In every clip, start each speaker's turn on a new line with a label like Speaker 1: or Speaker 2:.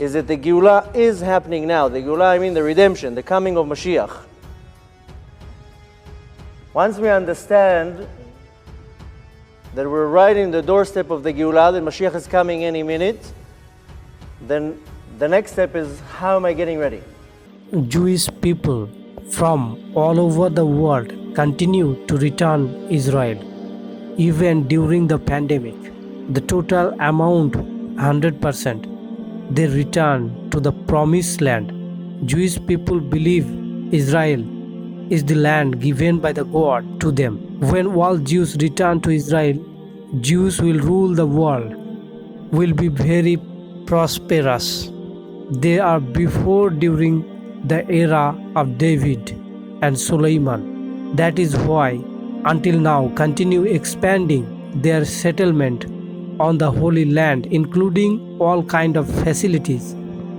Speaker 1: is that the Geulah is happening now. The Geulah, I mean the redemption, the coming of Mashiach. Once we understand that we're right in the doorstep of the Geulah, that Mashiach is coming any minute, then the next step is, how am I getting ready?
Speaker 2: Jewish people from all over the world continue to return Israel. Even during the pandemic, the total amount 100%, they return to the promised land. Jewish people believe Israel is the land given by the God to them. When all Jews return to Israel, Jews will rule the world, will be very prosperous. They are before during the era of David and Solomon. That is why until now continue expanding their settlement on the Holy Land, including all kind of facilities.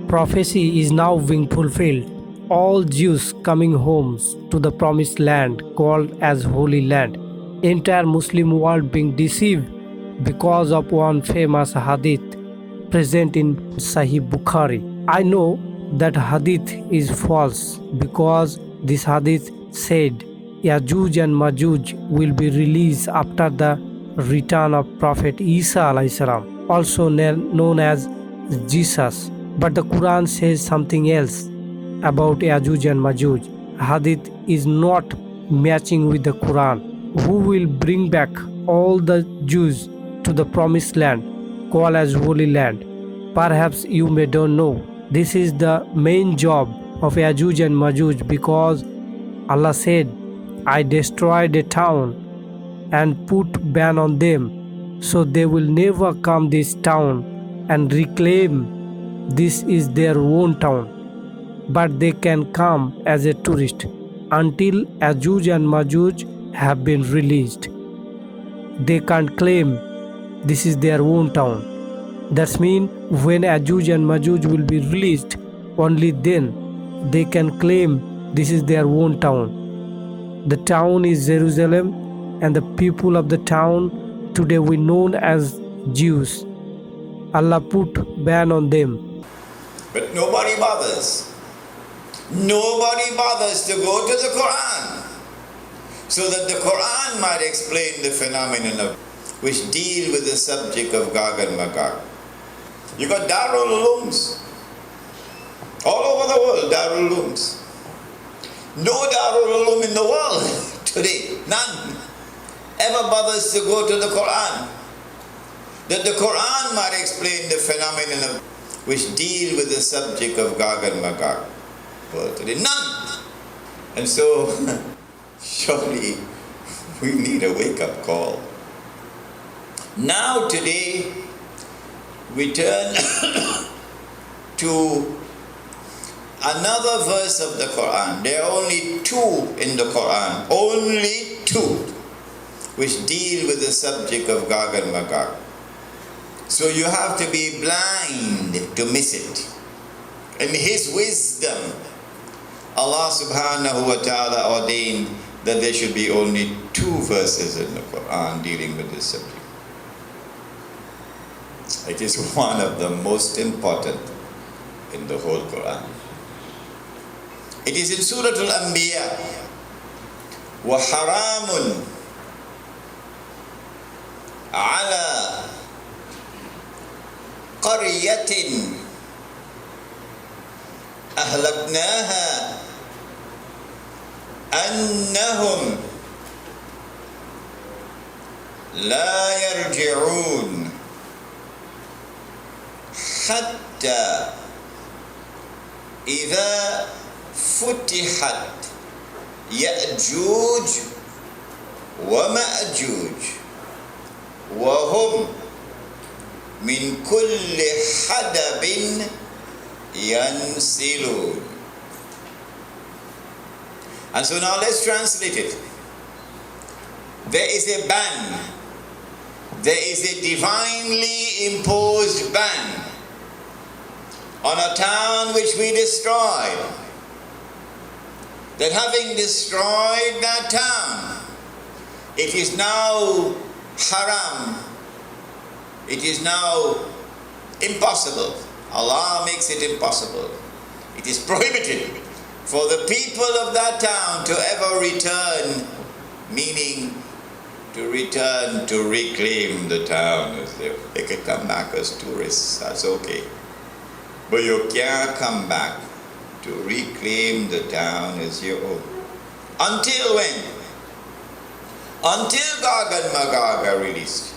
Speaker 2: Prophecy is now being fulfilled. All Jews coming homes to the promised land called as Holy Land. Entire Muslim world being deceived because of one famous hadith present in Sahih Bukhari. I know that hadith is false because this hadith said Yajuj and Majuj will be released after the return of Prophet Isa alayhi salam, also known as Jesus. But the Quran says something else about Yajuj and Majuj. Hadith is not matching with the Quran. Who will bring back all the Jews to the promised land called as Holy Land? Perhaps you may don't know. This is the main job of Yajuj and Majuj, because Allah said, I destroyed a town and put ban on them, so they will never come this town and reclaim this is their own town. But they can come as a tourist until Yajuj and Majuj have been released. They can't claim this is their own town. That means when Yajuj and Majuj will be released, only then they can claim this is their own town. The town is Jerusalem, and the people of the town today we known as Jews. Allah put ban on them.
Speaker 3: But nobody bothers. Nobody bothers to go to the Quran, so that the Quran might explain the phenomenon of which deal with the subject of Gog and Magog. You got Darul Ulooms all over the world, Darul Ulooms. No Darul Uloom in the world today, none, ever bothers to go to the Quran, that the Quran might explain the phenomenon of which deal with the subject of Gog and Magog. Well, today, none. And so, surely we need a wake-up call. Now today, we turn to another verse of the Quran. There are only two in the Quran, only two, which deal with the subject of Gog and Magog. So you have to be blind to miss it. In His wisdom, Allah subhanahu wa ta'ala ordained that there should be only two verses in the Quran dealing with this subject. It is one of the most important in the whole Quran. It is in Surah Al-Anbiya. وَحَرَامٌ عَلَى قَرْيَةٍ أَهْلَكْنَاهَا أَنَّهُمْ لَا يَرْجِعُونَ حتى إذا فتحت يأجوج ومأجوج وهم من كل حدب ينسلون. And so now let's translate it. There is a ban. There is a divinely imposed ban on a town which we destroyed, that having destroyed that town, it is now haram, it is now impossible, Allah makes it impossible. It is prohibited for the people of that town to ever return, meaning to return to reclaim the town. They could come back as tourists, that's okay. But you can't come back to reclaim the town as your own. Until when? Until Gog and Magog are released.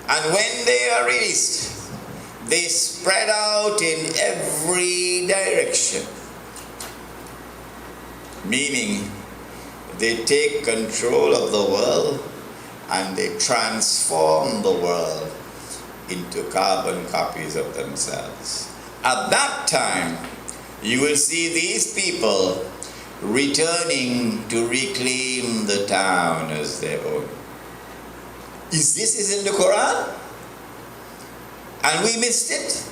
Speaker 3: And when they are released, they spread out in every direction. Meaning, they take control of the world and they transform the world into carbon copies of themselves. At that time, you will see these people returning to reclaim the town as their own. Is in the Quran? And we missed it?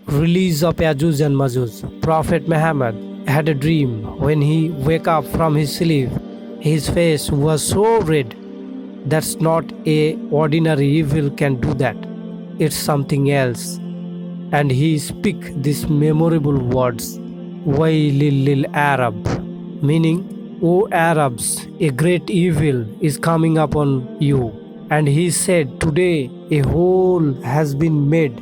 Speaker 2: Release of Yajuj and Majuj. Prophet Muhammad had a dream. When he woke up from his sleep, his face was so red. That's not a ordinary evil can do that. It's something else. And he speak these memorable words, Wailil lil Arab, meaning, O Arabs, a great evil is coming upon you. And he said, today a hole has been made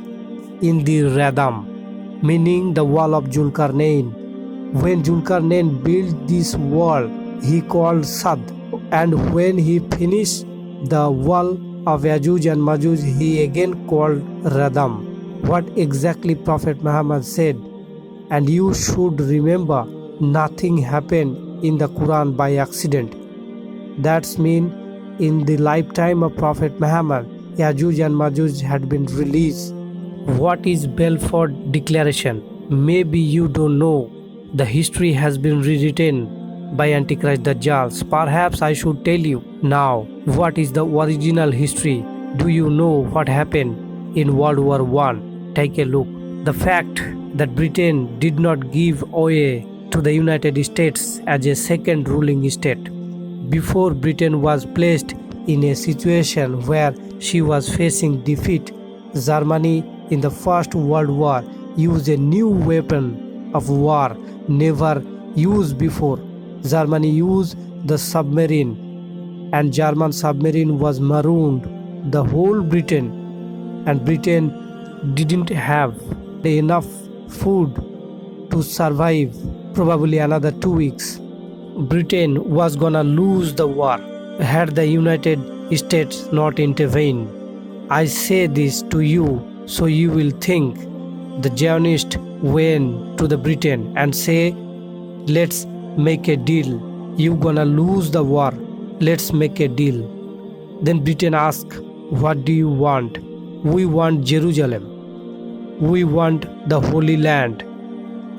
Speaker 2: in the Radam, meaning the wall of Julkarnain. When Julkarnain built this wall, he called Sad. And when he finished the wall of Yajuj and Majuj, he again called Radam. What exactly Prophet Muhammad said, and you should remember, nothing happened in the Quran by accident. That's mean in the lifetime of Prophet Muhammad, Yajuj and Majuj had been released. What is Balfour Declaration? Maybe you don't know. The history has been rewritten by Antichrist Dajjals. Perhaps I should tell you now what is the original history. Do you know what happened in World War I? Take a look. The fact that Britain did not give way to the United States as a second ruling state. Before Britain was placed in a situation where she was facing defeat, Germany in the First World War used a new weapon of war never used before. Germany used the submarine, and German submarine was marooned the whole Britain, and Britain didn't have enough food to survive probably another 2 weeks. Britain was gonna lose the war had the United States not intervened. I say this to you so you will think. The Zionists went to the Britain and say, let's make a deal. You gonna lose the war. Let's make a deal. Then Britain asked, what do you want? We want Jerusalem. We want the Holy Land.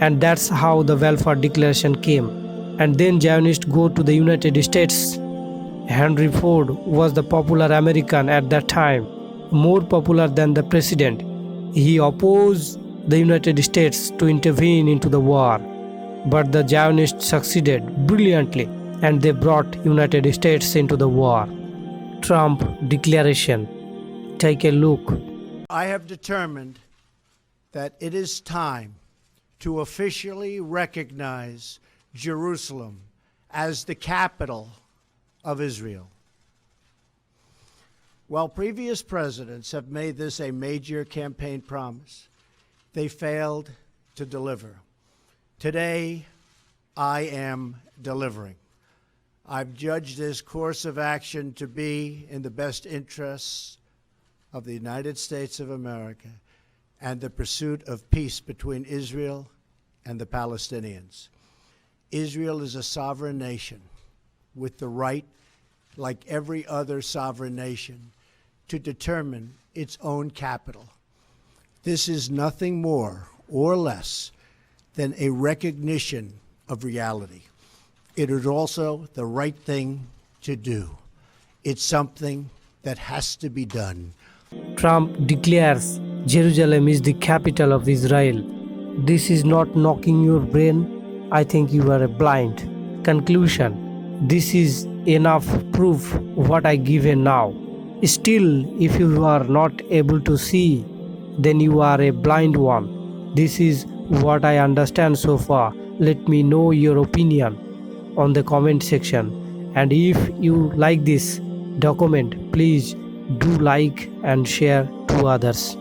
Speaker 2: And that's how the Balfour Declaration came. And then Zionists go to the United States. Henry Ford was the popular American at that time, more popular than the president. He opposed the United States to intervene into the war. But the Zionists succeeded brilliantly, and they brought United States into the war. Trump Declaration. Take a look.
Speaker 4: I have determined that it is time to officially recognize Jerusalem as the capital of Israel. While previous presidents have made this a major campaign promise, they failed to deliver. Today, I am delivering. I've judged this course of action to be in the best interests of the United States of America and the pursuit of peace between Israel and the Palestinians. Israel is a sovereign nation with the right, like every other sovereign nation, to determine its own capital. This is nothing more or less than a recognition of reality. It is also the right thing to do. It's something that has to be done.
Speaker 2: Trump declares Jerusalem is the capital of Israel. This is not knocking your brain. I think you are blind. Conclusion. This is enough proof what I given now. Still, if you are not able to see, then you are a blind one. This is what I understand so far. Let me know your opinion on the comment section. And if you like this document, please do like and share to others.